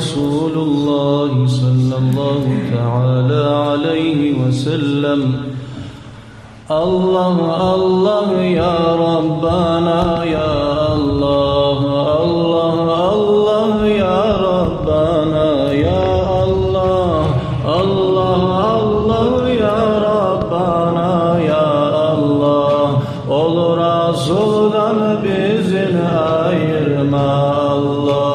رسول الله صلى الله تعالى عليه وسلم. الله الله يا ربنا يا الله الله الله يا ربنا يا الله الله الله يا ربنا يا الله. Ol Resul'dan bizini ayırma Allah.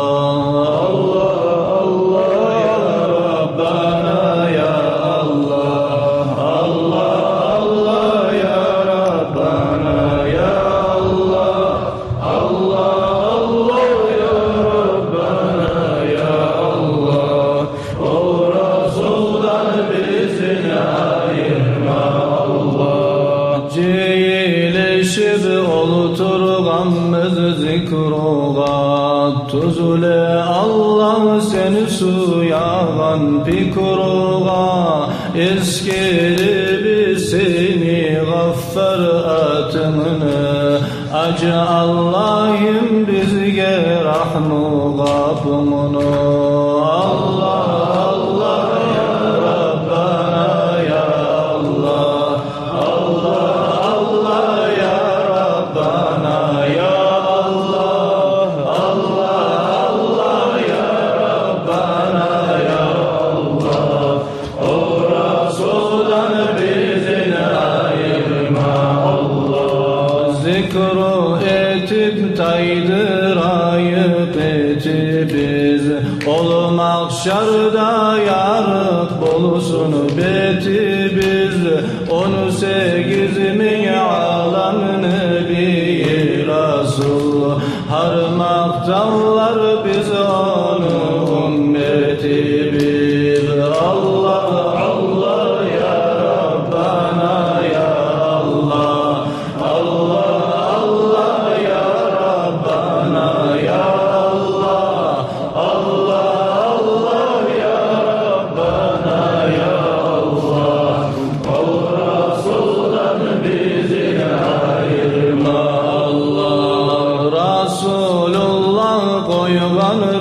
Tuzule Allah seni suyagan pikruğa eskiri seni gaffar atımını acı Allah'ım bizge rahmu gafımını. Allah Allah ya Rabbana ya Allah Allah Allah ya Rabbana ya taydırayıp eti biz ol mahşarda yarık bolusun beti biz 18.000 alam nebi Resul harmaktanlar biz onu ümmeti biz. Allah Allah ya Rabbana ya Allah Allah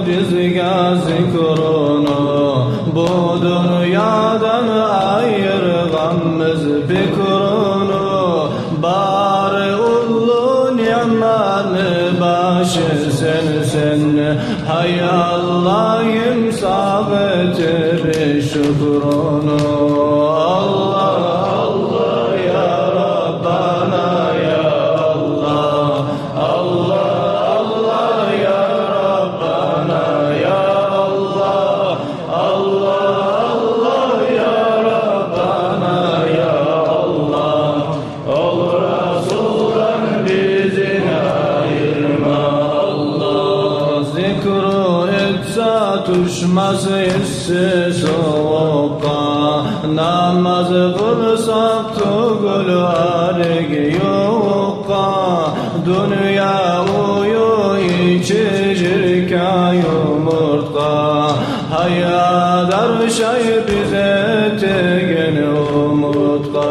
bizga zikrunu bu dünyadan ayırganmiz fikrunu. Bari ullu ni'mani başı sen hay Allah'ım sabıtır şükrunu. Allah Allah ya Rabbana ya Allah Allah düşmez hissi soğukta bulsak tugul argi yokka dünya uyu içicirka yumurtka hayadar şey bize tegen umutka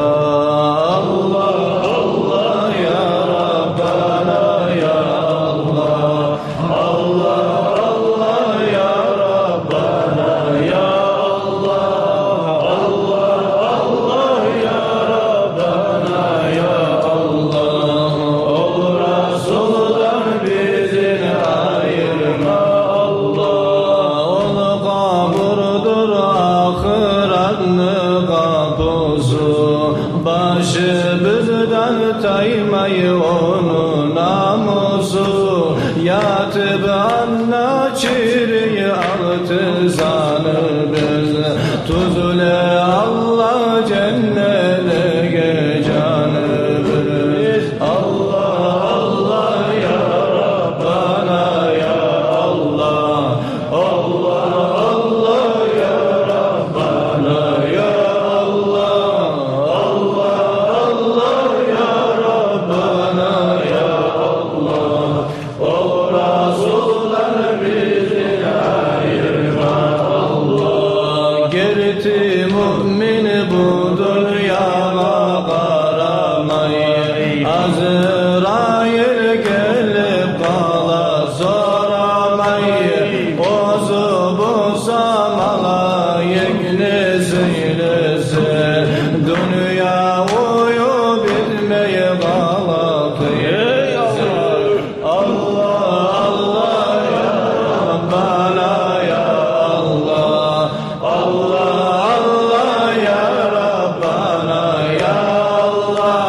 Allah Allah ya Rabbana ya Allah Allah Allah ya Rabbana ya Allah Allah Allah ya Rabbana ya Allah ol Resul'dan bizi ayırma Allah ol kaburdur ahiretni kapısı başı bizden taymayı onun namusu yatıp anna çiriyi altızanı biz tuzule Allah cennete gecanı biz Allah Allah ya Rabbana ya Allah Allah Allah ya Rabbana ya Allah Allah Allah ya Rabbana ya Allah o Resul'dan bizi ayırma Allah gerti mümin bu dünyaya karamayı Azrail gelip kala soramayı ozu bu samalayık nezilesi dünya uyu bilmeyi galatıyı Allah Allah ya Rabbana ya Allah Allah Allah ya Rabbana ya Allah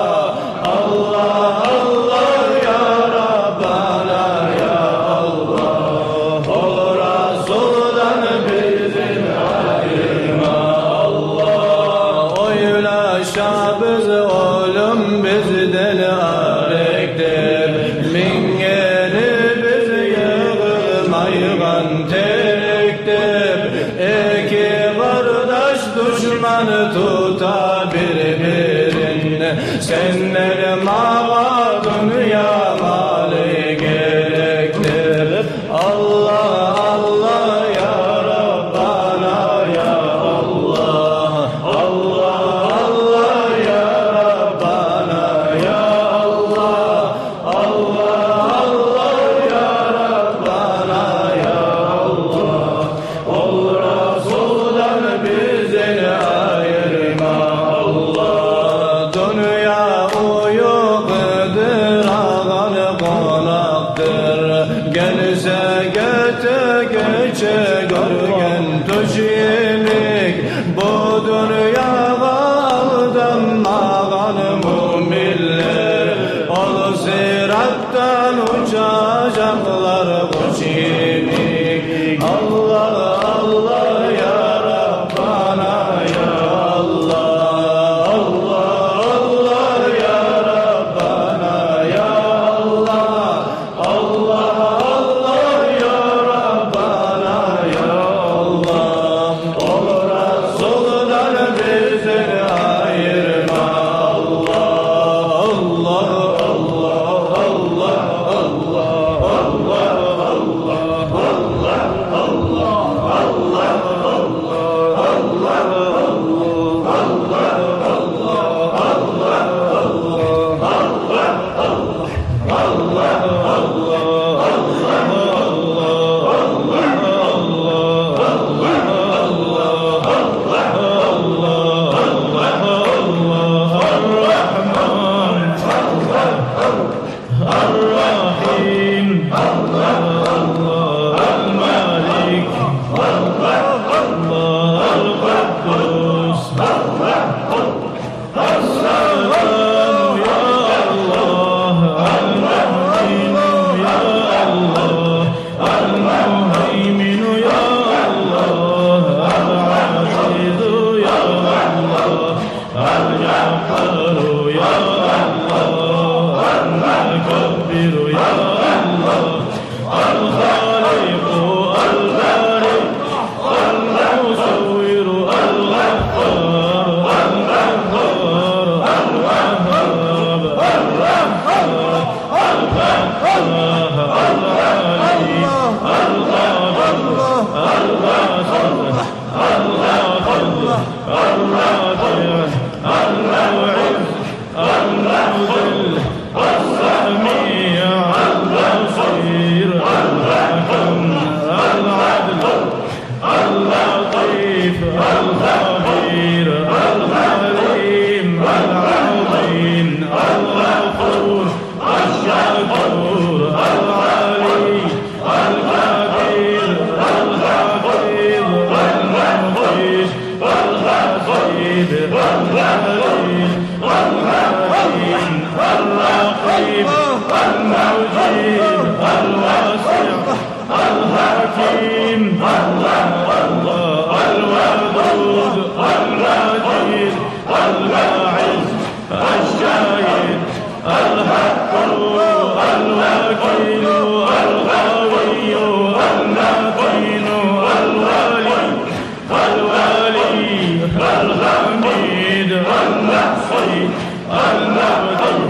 Allah Allah ya Rabbana ya Allah ol Resul'dan bizi ayırma Allah oylaşa biz oğlum bizden arektir mingeni biz yığılmaygan teriktir iki kardeş düşmanı tuta birbirini senler mağa dünya mali gerektir Allah Allah ya Rabbana ya Allah Allah Allah ya Rabbana ya Allah Allah Allah ya Rabbana ya Allah ol Resul'dan bizi ayırma Allah dünya uyuğudur ağalı konaktır gelse gete geçe görgen tuşilik bu dünyaya aldanmağan mümiller ol sirattan uçacaklar kuşilik Allah Allah ya Rabbana ya Allah Allah Allah ya Rabbana ya Allah Allah Allah ya Rabbana ya Allah ol Resul'dan bizi ayırma Allah Allah Allah Allah Allah الغفار الغفار المتين الرقيب المجيب الواسع الحكيم الودود المجيد الباعث الشاهد الحق الوكيل القوي المتين الولي الحميد المحصي المبدي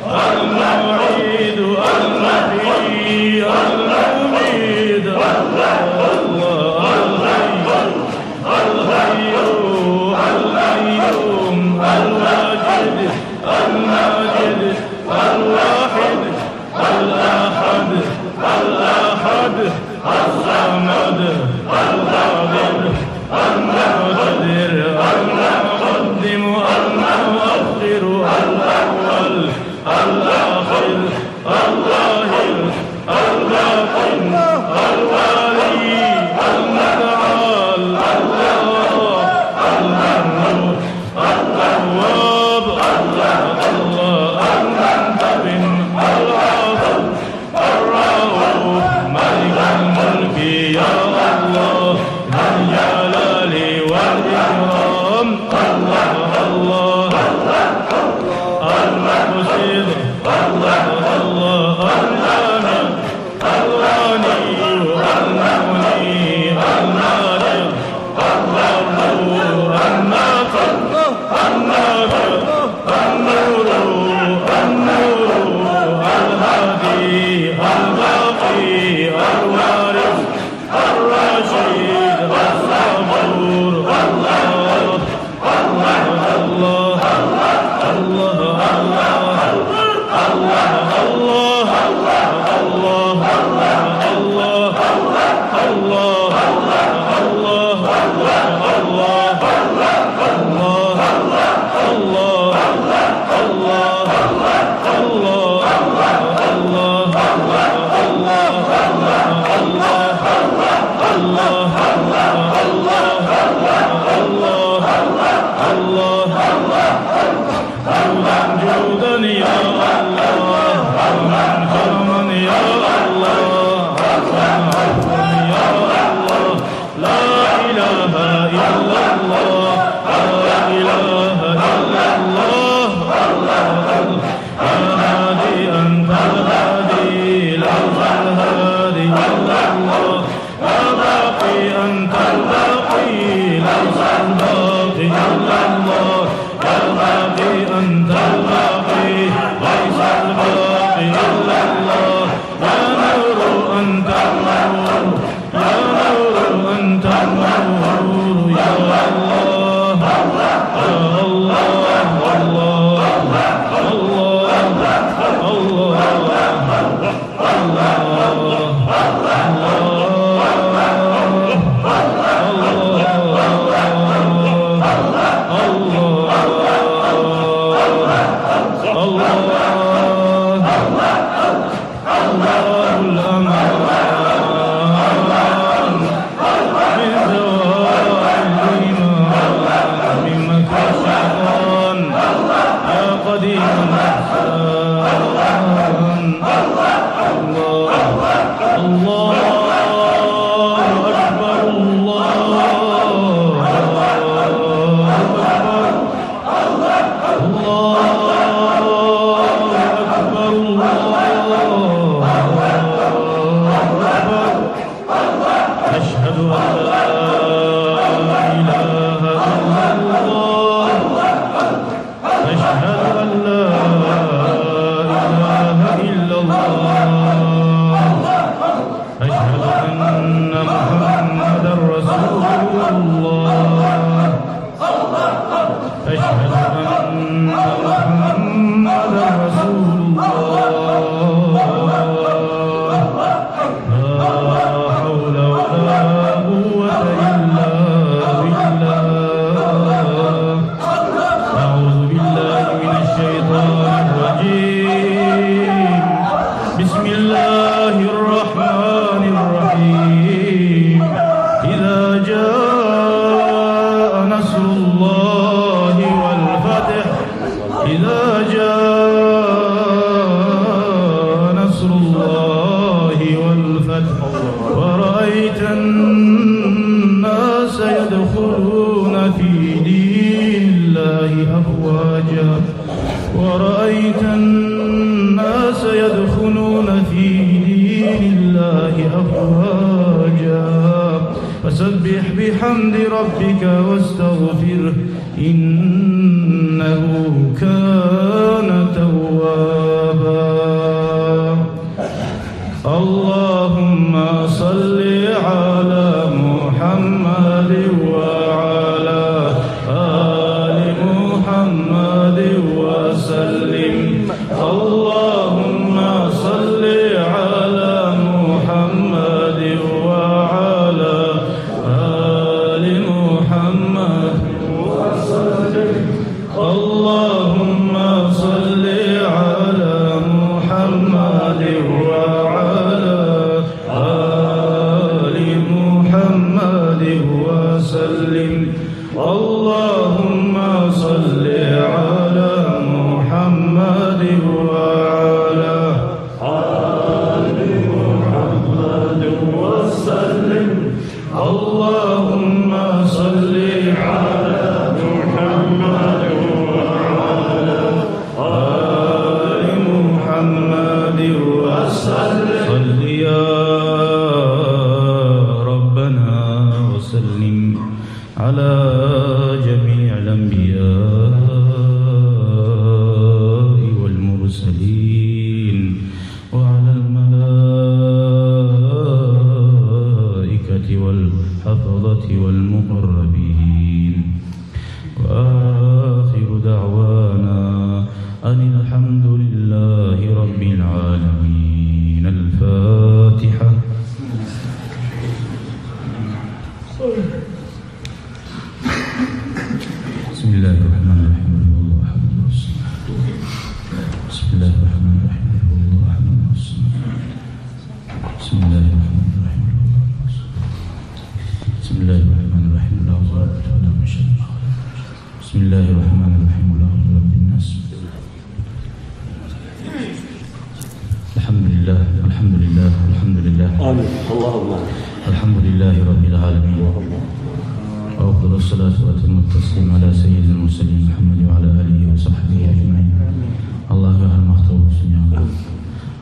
المعيد المحيي المميت القيوم الواجد الماجد الواحد الأحد الصمد القادر المقتدر المقدم المؤخر الأول الآخر الظاهر الباطن الوالي المتعال الله المنور التواب الله المنتقم العاصم الرؤوف ملك الملك يا الله ذا الجلال والإكرام الله المقصد الله الجامع الغني المغني المالك الضر الناصر النافع النور الهادي الباقي الوارث الرشيد الصبور الله جودا يا الله ومن كرما يا الله عفوا يا الله لا إله إلا الله لا إله إلا الله يا هادي أنت الهادي ليس الهادي إلا الله يا باقي أنت الباقي ليس الباقي إلا الله يا باقي أنت الباقي ليس الباقي إلا الله يا نور أنت النور يا نور أنت النور يا الله يا الله إذا جاء نصر الله والفتح ورأيت الناس يدخلون في دين الله أفواجا ورأيت الناس يدخلون في دين الله أفواجا فسبح بحمد ربك واستغفره إنه كان توابا اللهم صل على محمد وعلى آل محمد وسلم اللهم صل على محمد وعلى آل محمد وسلم اللهم صل على محمد وعلى آل محمد وسلم اللهم صل على محمد وعلى آل محمد وسلم اللهم صل على محمد وعلى آل محمد وسلم صل يا ربنا وسلم على جميع الأنبياء والمرسلين وعلى الملائكة والحفظة والمقربين وآخر دعوانا أن الحمد لله رب العالمين. الفاتحة. بسم الله الرحمن الرحيم. بسم الله الرحمن الرحيم. بسم الله الرحمن الرحيم. بسم الله الرحمن الرحيم. بسم الله الرحمن الرحيم. رب الناس. الحمد لله الحمد لله الحمد لله. آمين. اللهم الحمد لله رب العالمين. وأفضل الصلاة وأتم التسليم على سيد المرسلين محمد وعلى آله وصحبه أجمعين. Allah'a rahmet olsun ya Allah.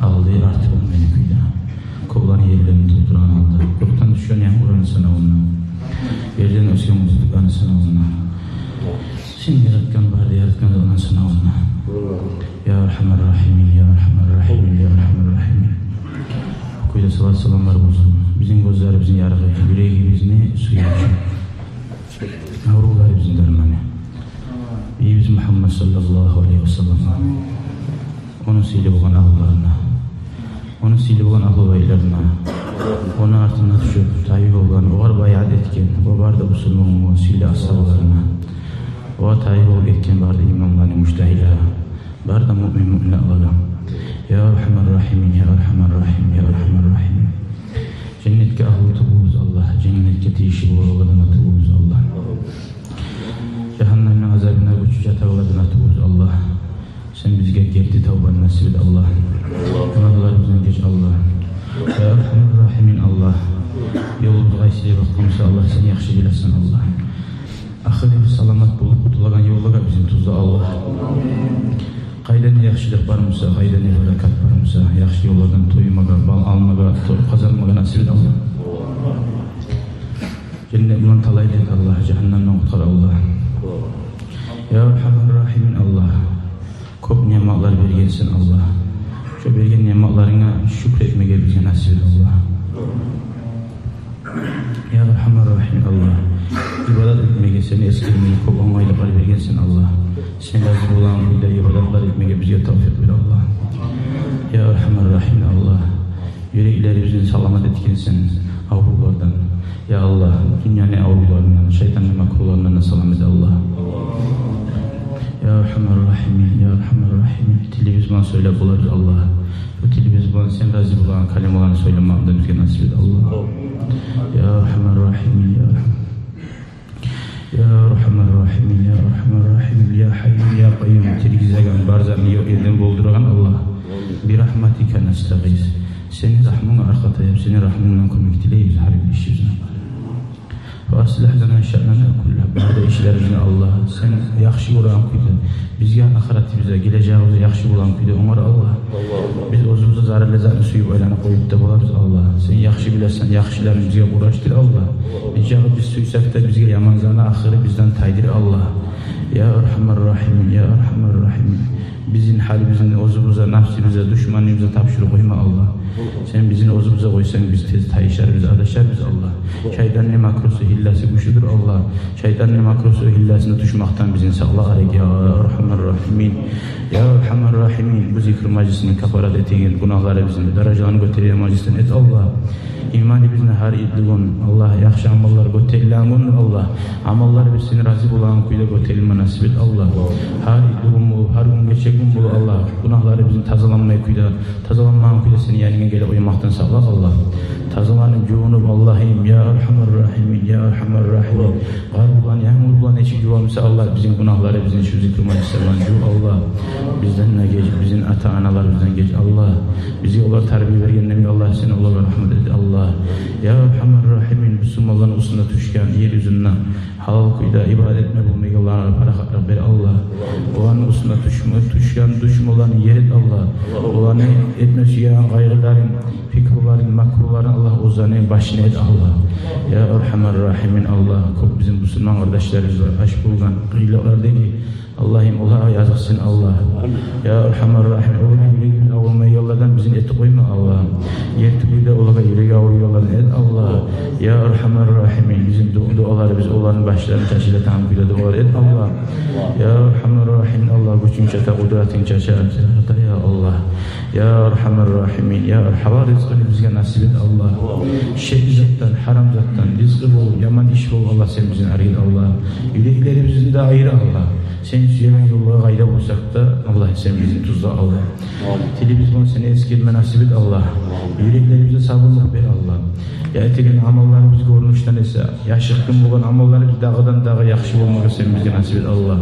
Ağlayır artık beni kıyda. Kovlan yerlerini tutturan Allah. Korktan düşen yağmuran sana onunla. Yerden ösken mutluluklarını sana onunla. Sen yaratkan vardı yaratkan olan sana onunla. Ya Erhamer Rahimin, Ya Erhamer Rahimin, Ya Erhamer Rahimin. Kuyda salat salamlar olsun. Bizim gözlerimizin yargı, yüreğimizin suyu için. Yavrular bizim dermanı. Biz Muhammed sallallahu aleyhi ve sellem. Onun sili boğan ağlarına, onun sili boğan ağlaylarına, onun artına düşüp tayyip olan, oğar bayat etken, o barda musulmanın sili ashablarına, o tayyip ol etken barda imamlarının müştehile, barda mümin ağlara. Ya Erhamer Rahimin, Ya Erhamer Rahim, Ya Erhamer Rahim. Cennetke ahlı tubuz Allah, cennetke tişi boğalarına tubuz Allah. Cehennemin azabına güçlüce tavladına tubuz Allah. Sen bizge geldi tavbanı nasip et Allah. Günahlarımızdan geç Allah. Ya Erhamer Rahimin Allah. Yolumuzu gaysile bakmamsa Allah sen yaxşı bilesin Allah. Ahiri salamat bulup kutulagan yollaga bizim tuzda Allah. Qayda ne yaxşılık barmısa, qayda ne barakat barmısa, yaxşı yollardan toymaga, bal almaga, kazanmaga nasip et Allah. Cennetten talaydı et Allah, cehennemden kurtar Allah. Ya Erhamer Rahimin Allah. Çok nimetler bergensin Allah. Şu bergen nimetlerine şükretmeye bize nasip et Allah. Ya Erhamer Rahim Allah. İbadet etmeye seni eskirmeyi çok onaylıklar bergensin Allah. Sen razı olan kuyda ibadetler etmeye bize tavfik ver Allah. Ya Erhamer Rahim Allah. Yüreklerimizin salamat etkensin avrulardan. Ya Allah, dünyanın avrularından, şeytanın makrularından salamet Allah. Ya Erhamer Rahimin, Ya Erhamer Rahimin. Dilimiz söyle bularız Allah. Bu dilimiz bana sen razı bulan kalem olanı söylemekten bize nasip et Allah. Ya Erhamer Rahimin, Ya Erhamer. Ya Rahman Rahim, Ya Rahman Rahim, Ya Hayy, Ya Qayyum, tirgizagan barzani yok yerden boldurgan Allah. Bir rahmatika nastaghiz. Senin rahmına arka tayab, senin rahmından kömek dileyiz her bir işimizden. Ve aslih lana şa'nana kullah. Burada işlerimizde Allah, sen yaxşı olan kuydu. Bizge ahiretimize, geleceğimize yaxşı olan kuydu. Onlar Allah. Biz özümüzü zarı lezatını suyup oylana koyup da bularız Allah. Sen yaxşı bilersen, yaxşılarını bizge uğraştır Allah. Ricağı biz suysak da bizge yaman zana ahiri bizden taydir Allah. Ya Rahman Rahim, Ya Rahman Rahim. Bizim halimizin özümüze, nafsimize, düşmanımıza tapşırı koyma Allah. Sen bizim özümüze koysan biz tez tayışar, biz adaşar biz Allah. Şeytan ne makrosu hillası güçlüdür Allah. Şeytan ne makrosu hillasını düşmaktan bizim sağla arayk ya Rahman Rahimin. Ya Rahman Rahimin. Bu zikr meclisini kafarat ettiğin günahları bizim darajalarını götürüyen meclisten et Allah. İmanı bizne har idliğun Allah yaxşı amallar götelilangun Allah. Amallar biz seni razı bulan kuyda götelime nasip et Allah. Har idliğun bu, har gün geçekun bu Allah. Günahları bizim tazalanmaya kuyda, tazalanmayan kuyda seni yanına gelip uyumaktan sağla Allah. Tazalanıp cuğunup Allah'ım ya Rahman Rahim, Ya Rahman Rahim. Var bulan, yağmur bulan eşi cuvamsa Allah. Bizim günahları bizim şu zikrımacı sevan cu Allah. Bizden ne geç, bizim ata analar bizden geç Allah. Bizi onlar terbiye vergen nemi Allah seni Allah'a rahmet et Allah. Ya Rahman Rahimin Müslümanların usunda tüşken yeryüzünden halal kuyda ibadet etme bulmayı Allah'ına para katrak ver Allah. Olanın usunda tüşken düşüm olan yer et Allah. Olanı etmesi yağan gayrıların, fikruların, makruların Allah uzanın başına et Allah. Ya Rahman Rahimin Allah. Çok bizim Müslüman kardeşlerimiz var. Aşk bulgan kıyılardaki Allah'ım Allah'a yazıksın Allah. Ya Rahman Rahim. Oğlum yüreğin avulmayı yollardan bizim eti koyma Allah. Yertüğüde olaga yüreği avul yollardan et Allah. Ya Rahman Rahim. Bizim duaları biz onların başlarını taşıyla tahammüle dualar et Allah. Ya Rahman Rahim. Allah gücün çata, kudretin çata ya Allah. Ya Rahman Rahim. Ya Halal rızkını bizge nasip et Allah. Şehir zattan, haram zattan, rızkı bol, yaman iş bol Allah sen bizim arayın Allah. Yüreklerimizin de ayrı Allah. Sen süyemen yollara gayda bulsak da Allah sen bizim tuzla Allah. Dilimiz bunu seni eskilme nasip et Allah. Yüreklerimize sabırlık ver Allah. Ya etegen amallarımız görünüşten ise yaşıkkın bulan amallarımız dağıdan dağa yaxşı olmak sen bizge nasip et Allah.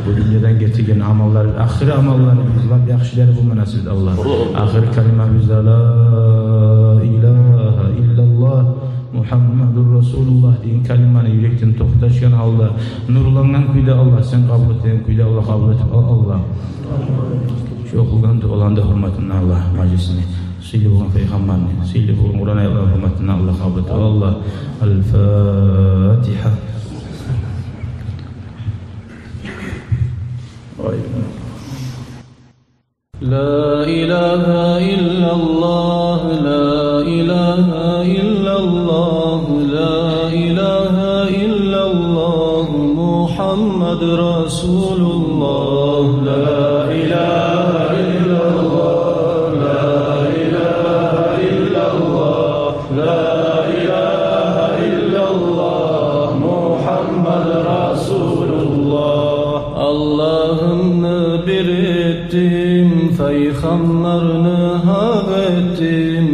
Bu dünyadan getirigen amallarımız, ahiri amallarımız var, yaxşıları bulma nasip et Allah. Ahiri kalimamızda la ilahe illallah Muhammedur Resulullah deyin kalimanı yürekten tohtaşkan Allah. Nurlanan kuyda Allah sen kabul et, kuyda Allah kabul et Allah. Şu okuldan da olan da hürmetine Allah meclisini. Sili bulan peygamberini, sili bulan Kur'an ayetleri hürmetine Allah kabul et Allah. El-Fatiha. La ilahe illallah, la ilahe illallah, la ilahe illallah, Muhammed Resulullah, la ilahe illallah, la ilahe illallah, la ilahe illallah, Muhammed Resulullah. Allah'ını bir ettim, peygamberini hak ettim,